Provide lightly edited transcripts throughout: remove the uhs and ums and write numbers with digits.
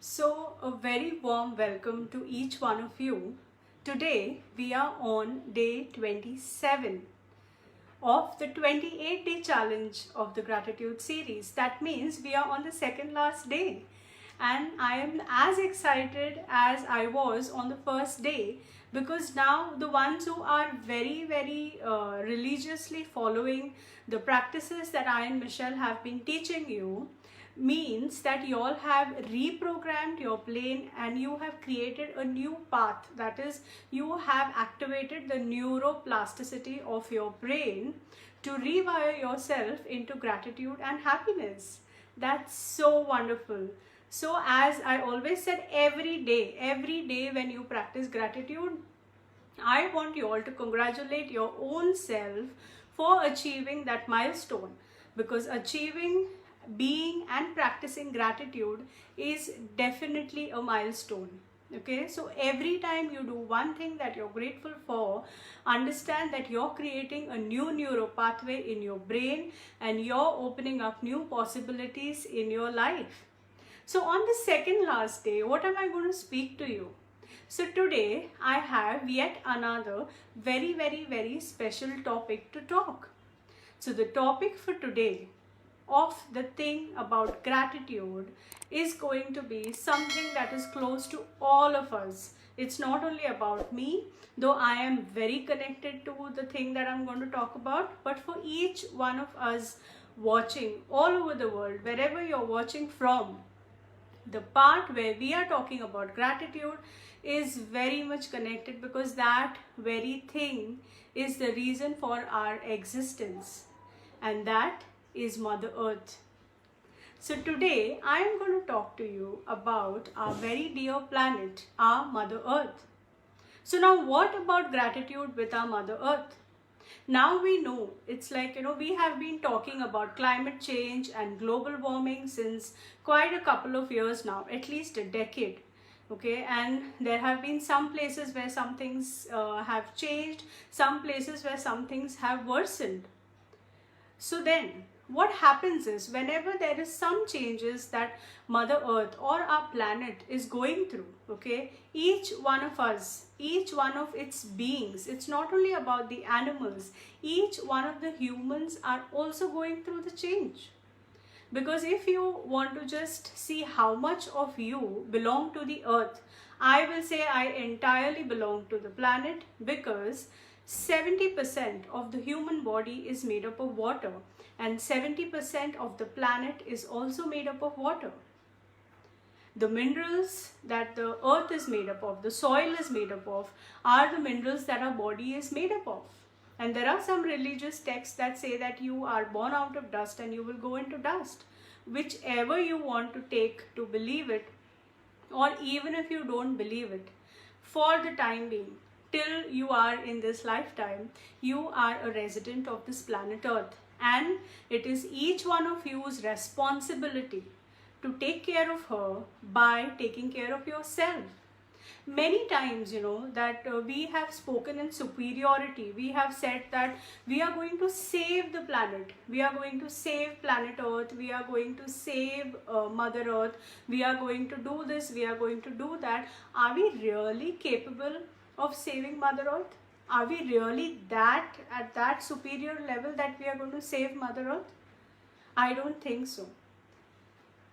So, a very warm welcome to each one of you. Today, we are on day 27 of the 28-day challenge of the gratitude series. That means we are on the second last day. And I am as excited as I was on the first day because now the ones who are very religiously following the practices that I and Michelle have been teaching you means that you all have reprogrammed your brain and you have created a new path. That is, you have activated the neuroplasticity of your brain to rewire yourself into gratitude and happiness. That's so wonderful. So as I always said, every day when you practice gratitude, I want you all to congratulate your own self for achieving that milestone, because achieving, being and practicing gratitude is definitely a milestone. Okay, so every time you do one thing that you're grateful for, understand that you're creating a new neural pathway in your brain and you're opening up new possibilities in your life. So on the second last day, what am I going to speak to you? So today I have yet another very special topic to talk. So the topic for today of the thing about gratitude is going to be something that is close to all of us. It's not only about me, though I am very connected to the thing that I'm going to talk about, but for each one of us watching all over the world, wherever you're watching from, the part where we are talking about gratitude is very much connected, because that very thing is the reason for our existence, and that is Mother Earth. So today I am going to talk to you about our very dear planet, our Mother Earth. So now, what about gratitude with our Mother Earth? Now we know, it's like, we have been talking about climate change and global warming since quite a couple of years now, at least a decade. Okay, and there have been some places where some things have changed, some places where some things have worsened. So then what happens is, whenever there is some changes that Mother Earth or our planet is going through, okay, each one of us, each one of its beings, it's not only about the animals, each one of the humans are also going through the change. Because if you want to just see how much of you belong to the earth, I will say I entirely belong to the planet, because 70% of the human body is made up of water and 70% of the planet is also made up of water. The minerals that the earth is made up of, the soil is made up of, are the minerals that our body is made up of. And there are some religious texts that say that you are born out of dust and you will go into dust. Whichever you want to take to believe it, or even if you don't believe it, for the time being, till you are in this lifetime, you are a resident of this planet Earth. And it is each one of you's responsibility to take care of her by taking care of yourself. Many times, that we have spoken in superiority. We have said that we are going to save the planet, we are going to save planet Earth, we are going to save Mother Earth, we are going to do this, we are going to do that. Are we really capable of saving Mother Earth? Are we really that at that superior level that we are going to save Mother Earth? I don't think so.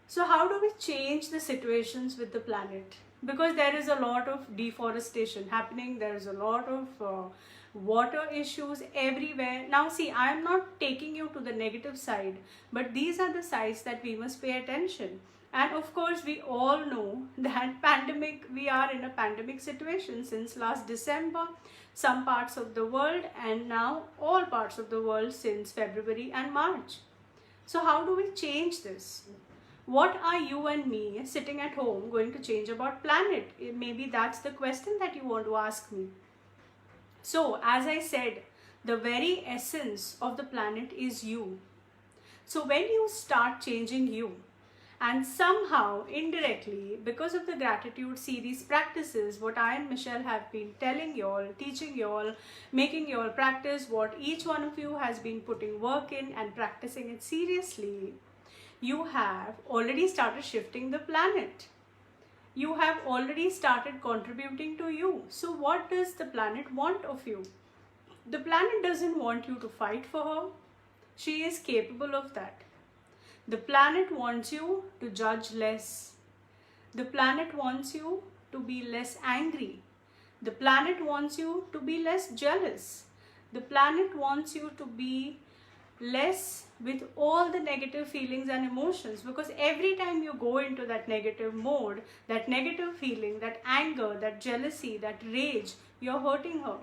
So how do we change the situations with the planet? Because there is a lot of deforestation happening, there is a lot of water issues everywhere. Now see, I am not taking you to the negative side, but these are the sides that we must pay attention. And of course, we all know that we are in a pandemic situation since last December, some parts of the world, and now all parts of the world since February and March. So how do we change this? What are you and me sitting at home going to change about planet? Maybe that's the question that you want to ask me. So as I said, the very essence of the planet is you. So when you start changing you, and somehow indirectly, because of the gratitude series practices, what I and Michelle have been telling you all, teaching you all, making you all practice, what each one of you has been putting work in and practicing it seriously, you have already started shifting the planet. You have already started contributing to you. So what does the planet want of you? The planet doesn't want you to fight for her. She is capable of that. The planet wants you to judge less. The planet wants you to be less angry. The planet wants you to be less jealous. The planet wants you to be less with all the negative feelings and emotions, because every time you go into that negative mode, that negative feeling, that anger, that jealousy, that rage, you're hurting her.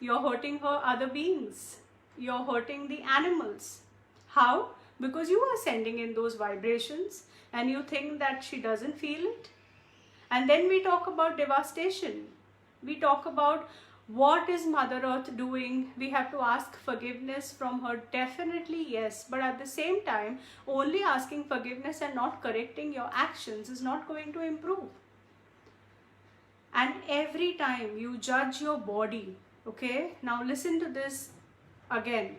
You're hurting her other beings. You're hurting the animals. How? Because you are sending in those vibrations and you think that she doesn't feel it. And then we talk about devastation. We talk about what is Mother Earth doing. We have to ask forgiveness from her. Definitely yes. But at the same time, only asking forgiveness and not correcting your actions is not going to improve. And every time you judge your body, okay, now listen to this again.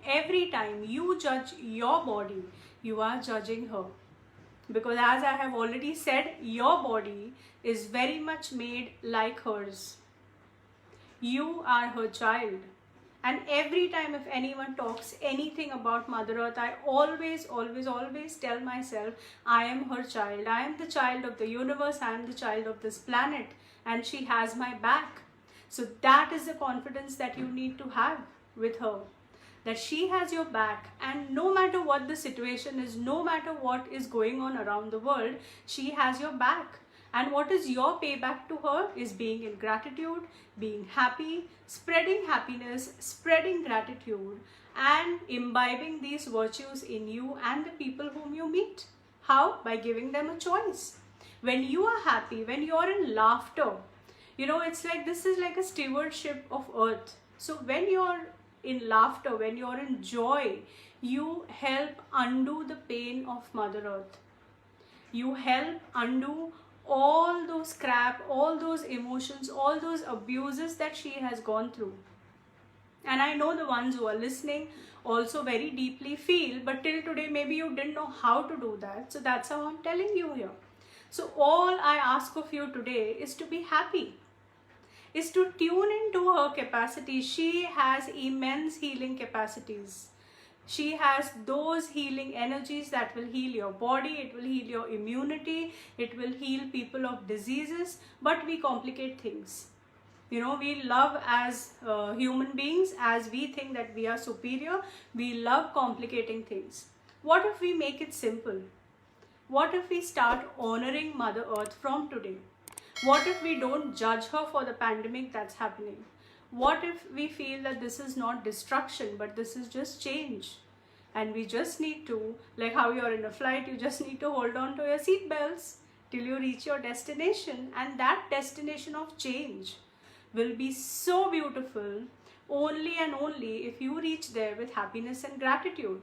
Every time you judge your body, you are judging her. Because as I have already said, your body is very much made like hers. You are her child. And every time if anyone talks anything about Mother Earth, I always tell myself, I am her child. I am the child of the universe. I am the child of this planet. And she has my back. So that is the confidence that you need to have with her. That she has your back, and no matter what the situation is, no matter what is going on around the world, she has your back. And what is your payback to her is being in gratitude, being happy, spreading happiness, spreading gratitude, and imbibing these virtues in you and the people whom you meet. How? By giving them a choice. When you are happy, when you are in laughter, it's like this is like a stewardship of earth. So when you're in laughter, when you're in joy, you help undo the pain of Mother Earth. You help undo all those crap, all those emotions, all those abuses that she has gone through. And I know the ones who are listening also very deeply feel, but till today maybe you didn't know how to do that. So that's how I'm telling you here. So all I ask of you today is to be happy, is to tune into her capacity. She has immense healing capacities. She has those healing energies that will heal your body, it will heal your immunity, it will heal people of diseases, but we complicate things. We love as human beings, as we think that we are superior, we love complicating things. What if we make it simple? What if we start honoring Mother Earth from today? What if we don't judge her for the pandemic that's happening? What if we feel that this is not destruction, but this is just change? And we just need to, like how you're in a flight, you just need to hold on to your seat belts till you reach your destination. And that destination of change will be so beautiful only and only if you reach there with happiness and gratitude.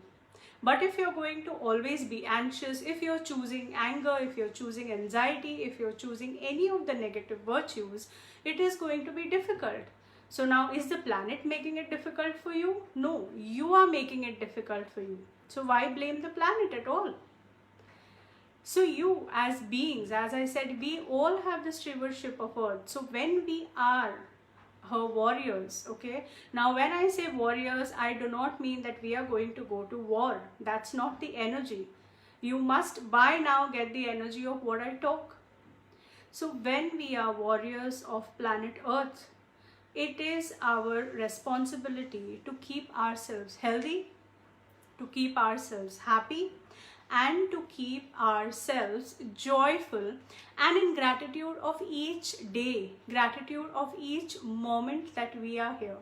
But if you're going to always be anxious, if you're choosing anger, if you're choosing anxiety, if you're choosing any of the negative virtues, it is going to be difficult. So now, is the planet making it difficult for you? No, you are making it difficult for you. So why blame the planet at all? So you as beings, as I said, we all have the stewardship of earth. So when we are her warriors, okay, now when I say warriors, I do not mean that we are going to go to war. That's not the energy. You must by now get the energy of what I talk. So when we are warriors of planet Earth, it is our responsibility to keep ourselves healthy, to keep ourselves happy, and to keep ourselves joyful and in gratitude of each day, gratitude of each moment that we are here.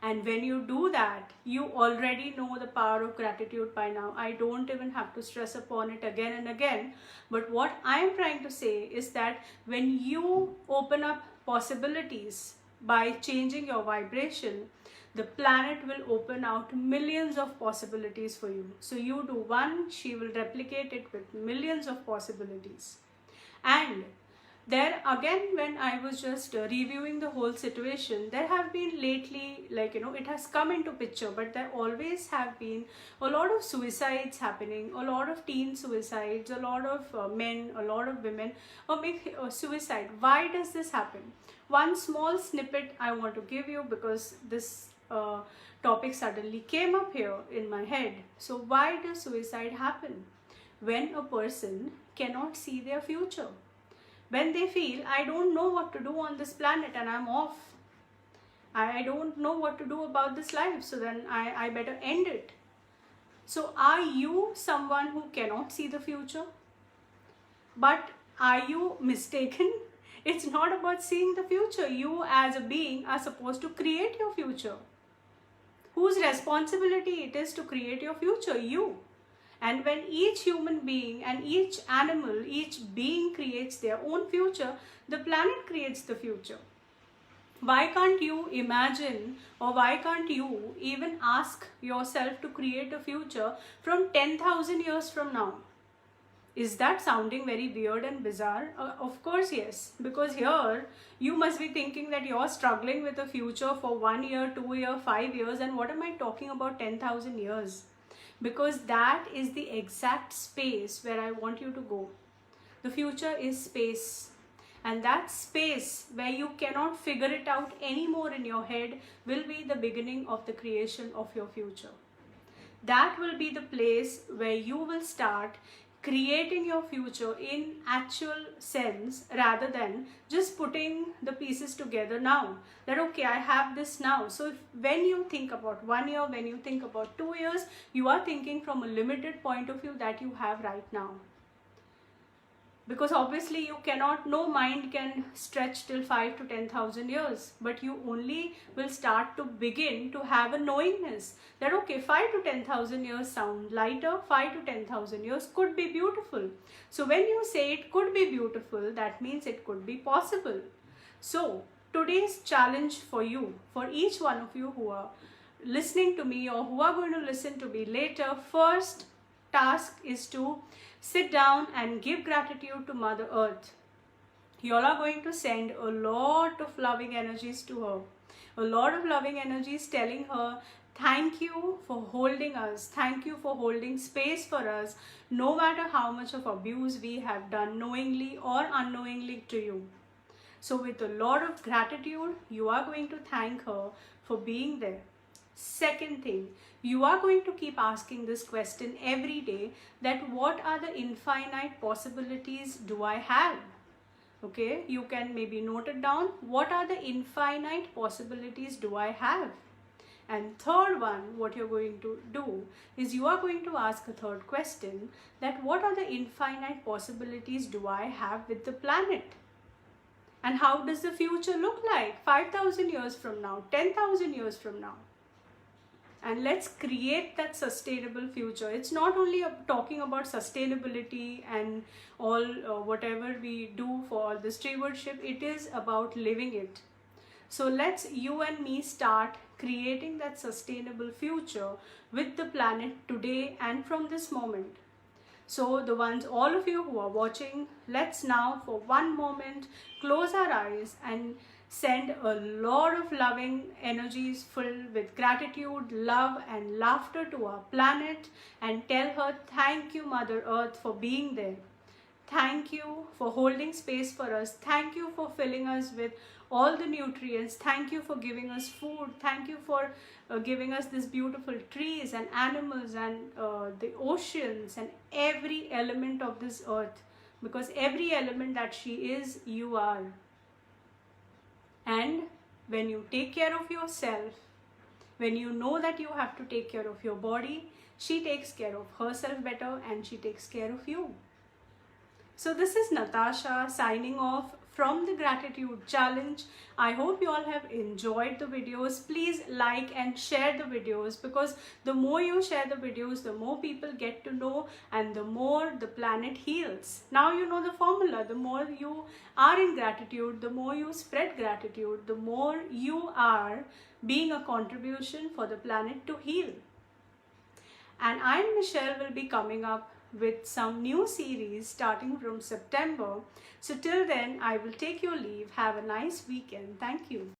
And when you do that, you already know the power of gratitude by now. I don't even have to stress upon it again and again. But what I am trying to say is that when you open up possibilities by changing your vibration, the planet will open out millions of possibilities for you. So you do one, she will replicate it with millions of possibilities. And There again, when I was just reviewing the whole situation, there have been lately, like, it has come into picture, but there always have been a lot of suicides happening, a lot of teen suicides, a lot of men, a lot of women make suicide. Why does this happen? One small snippet I want to give you, because this topic suddenly came up here in my head. So why does suicide happen? When a person cannot see their future. When they feel, I don't know what to do on this planet and I'm off. I don't know what to do about this life, so then I better end it. So are you someone who cannot see the future? But are you mistaken? It's not about seeing the future. You as a being are supposed to create your future. Whose responsibility it is to create your future? You. And when each human being and each animal, each being creates their own future, the planet creates the future. Why can't you imagine, or why can't you even ask yourself to create a future from 10,000 years from now? Is that sounding very weird and bizarre? Of course, yes. Because here, you must be thinking that you're struggling with a future for 1 year, 2 years, 5 years, and what am I talking about 10,000 years? Because that is the exact space where I want you to go. The future is space. And that space where you cannot figure it out anymore in your head will be the beginning of the creation of your future. That will be the place where you will start creating your future in actual sense, rather than just putting the pieces together now. That okay, I have this now. So when you think about 1 year, when you think about 2 years, you are thinking from a limited point of view that you have right now. Because obviously you cannot, no mind can stretch till 5 to 10,000 years, but you only will start to begin to have a knowingness that okay, 5 to 10,000 years sound lighter, 5 to 10,000 years could be beautiful. So when you say it could be beautiful, that means it could be possible. So today's challenge for you, for each one of you who are listening to me or who are going to listen to me later, first task is to sit down and give gratitude to Mother Earth. You all are going to send a lot of loving energies to her. A lot of loving energies telling her, thank you for holding us. Thank you for holding space for us, no matter how much of abuse we have done knowingly or unknowingly to you. So with a lot of gratitude, you are going to thank her for being there. Second thing, you are going to keep asking this question every day, that what are the infinite possibilities do I have? Okay, you can maybe note it down. What are the infinite possibilities do I have? And third one, what you're going to do is you are going to ask a third question, that what are the infinite possibilities do I have with the planet? And how does the future look like 5,000 years from now, 10,000 years from now? And let's create that sustainable future. It's not only talking about sustainability and all whatever we do for the stewardship, it is about living it. So let's, you and me, start creating that sustainable future with the planet today and from this moment. So the ones, all of you who are watching, let's now for one moment close our eyes and send a lot of loving energies filled with gratitude, love and laughter to our planet, and tell her, thank you Mother Earth for being there. Thank you for holding space for us. Thank you for filling us with all the nutrients. Thank you for giving us food. Thank you for giving us these beautiful trees and animals and the oceans and every element of this earth. Because every element that she is, you are. And when you take care of yourself, when you know that you have to take care of your body, she takes care of herself better and she takes care of you. So this is Natasha signing off from the Gratitude Challenge. I hope you all have enjoyed the videos. Please like and share the videos, because the more you share the videos, the more people get to know and the more the planet heals. Now you know the formula. The more you are in gratitude, the more you spread gratitude, the more you are being a contribution for the planet to heal. And I, Michelle, will be coming up with some new series starting from September. So till then, I will take your leave. Have a nice weekend. Thank you.